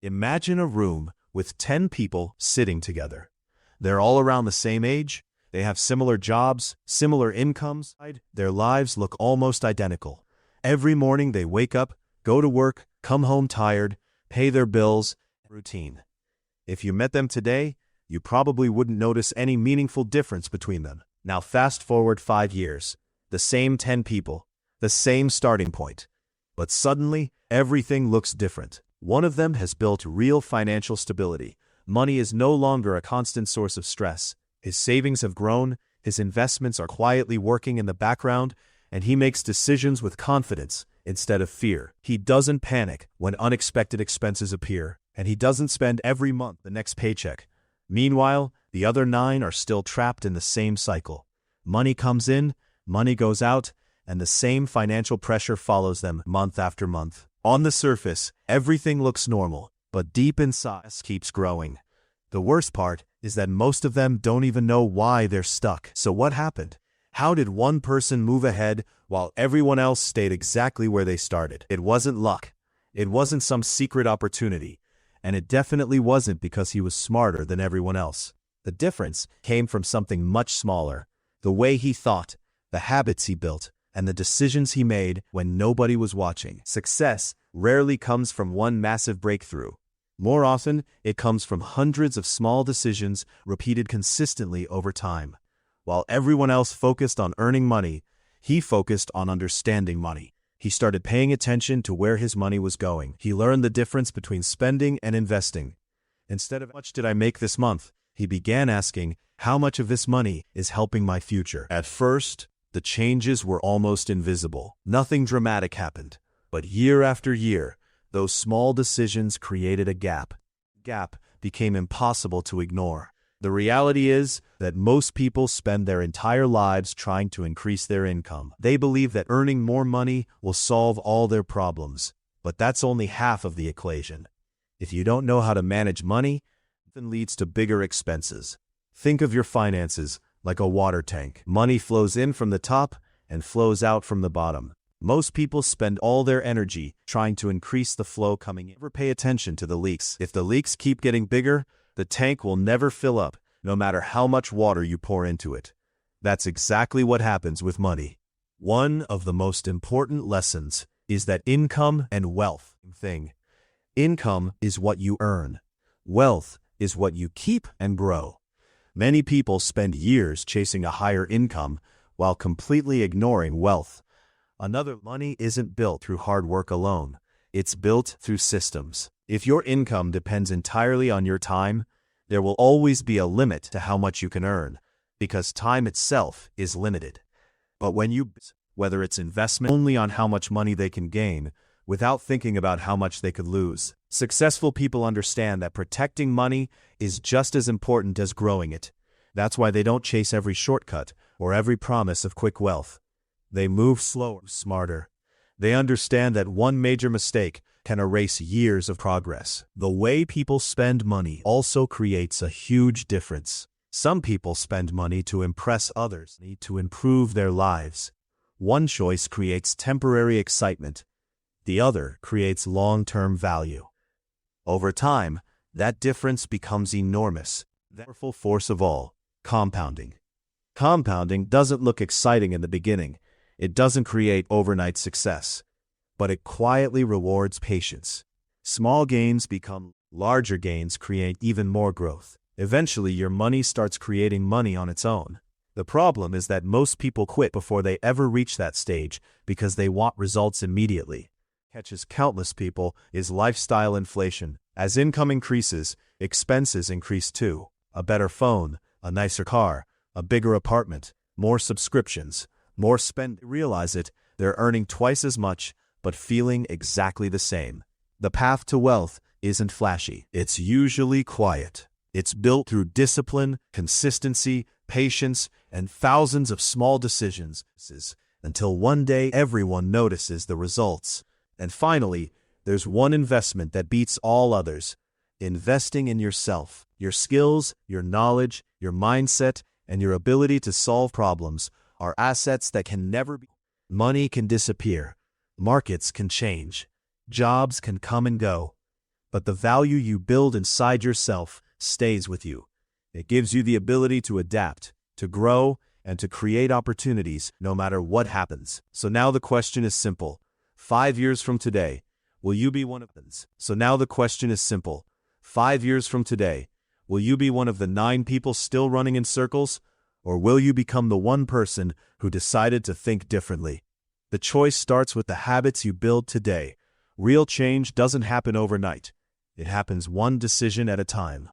Imagine a room with 10 people sitting together. They're all around the same age, they have similar jobs, similar incomes, their lives look almost identical. Every morning they wake up, go to work, come home tired, pay their bills, routine. If you met them today, you probably wouldn't notice any meaningful difference between them. Now fast forward 5 years, the same 10 people, the same starting point. But suddenly, everything looks different. One of them has built real financial stability. Money is no longer a constant source of stress. His savings have grown, his investments are quietly working in the background, and he makes decisions with confidence instead of fear. He doesn't panic when unexpected expenses appear, and he doesn't spend every month the next paycheck. Meanwhile, the other 9 are still trapped in the same cycle. Money comes in, money goes out, and the same financial pressure follows them month after month. On the surface, everything looks normal, but deep inside it keeps growing. The worst part is that most of them don't even know why they're stuck. So what happened? How did one person move ahead while everyone else stayed exactly where they started? It wasn't luck. It wasn't some secret opportunity. And it definitely wasn't because he was smarter than everyone else. The difference came from something much smaller: the way he thought, the habits he built, and the decisions he made when nobody was watching. Success rarely comes from one massive breakthrough. More often, it comes from hundreds of small decisions repeated consistently over time. While everyone else focused on earning money, he focused on understanding money. He started paying attention to where his money was going. He learned the difference between spending and investing. Instead of "how much did I make this month?" he began asking, "how much of this money is helping my future?" At first, the changes were almost invisible. Nothing dramatic happened. But year after year, those small decisions created a gap. Gap became impossible to ignore. The reality is that most people spend their entire lives trying to increase their income. They believe that earning more money will solve all their problems. But that's only half of the equation. If you don't know how to manage money, it often leads to bigger expenses. Think of your finances like a water tank. Money flows in from the top and flows out from the bottom. Most people spend all their energy trying to increase the flow coming in. Never pay attention to the leaks. If the leaks keep getting bigger, the tank will never fill up, no matter how much water you pour into it. That's exactly what happens with money. One of the most important lessons is that income and wealth thing. Income is what you earn. Wealth is what you keep and grow. Many people spend years chasing a higher income while completely ignoring wealth. Money isn't built through hard work alone. It's built through systems. If your income depends entirely on your time, there will always be a limit to how much you can earn, because time itself is limited. But whether it's investment only on how much money they can gain, without thinking about how much they could lose. Successful people understand that protecting money is just as important as growing it. That's why they don't chase every shortcut or every promise of quick wealth. They move slower, smarter. They understand that one major mistake can erase years of progress. The way people spend money also creates a huge difference. Some people spend money to impress others, to improve their lives. One choice creates temporary excitement. The other creates long-term value. Over time, that difference becomes enormous. The powerful force of all, compounding. Compounding doesn't look exciting in the beginning. It doesn't create overnight success, but it quietly rewards patience. Small gains become larger gains, create even more growth. Eventually, your money starts creating money on its own. The problem is that most people quit before they ever reach that stage because they want results immediately. Catches countless people is lifestyle inflation. As income increases, expenses increase too. A better phone, a nicer car, a bigger apartment, more subscriptions, more spend. They realize it, they're earning twice as much, but feeling exactly the same. The path to wealth isn't flashy. It's usually quiet. It's built through discipline, consistency, patience, and thousands of small decisions, until one day everyone notices the results. And finally, there's one investment that beats all others: investing in yourself. Your skills, your knowledge, your mindset, and your ability to solve problems are assets that can never be. Money can disappear. Markets can change. Jobs can come and go. but the value you build inside yourself stays with you. It gives you the ability to adapt, to grow, and to create opportunities no matter what happens. So now the question is simple. 5 years from today, will you be one of them? So now the question is simple. 5 years from today, will you be one of the 9 people still running in circles? Or will you become the one person who decided to think differently? The choice starts with the habits you build today. Real change doesn't happen overnight. It happens one decision at a time.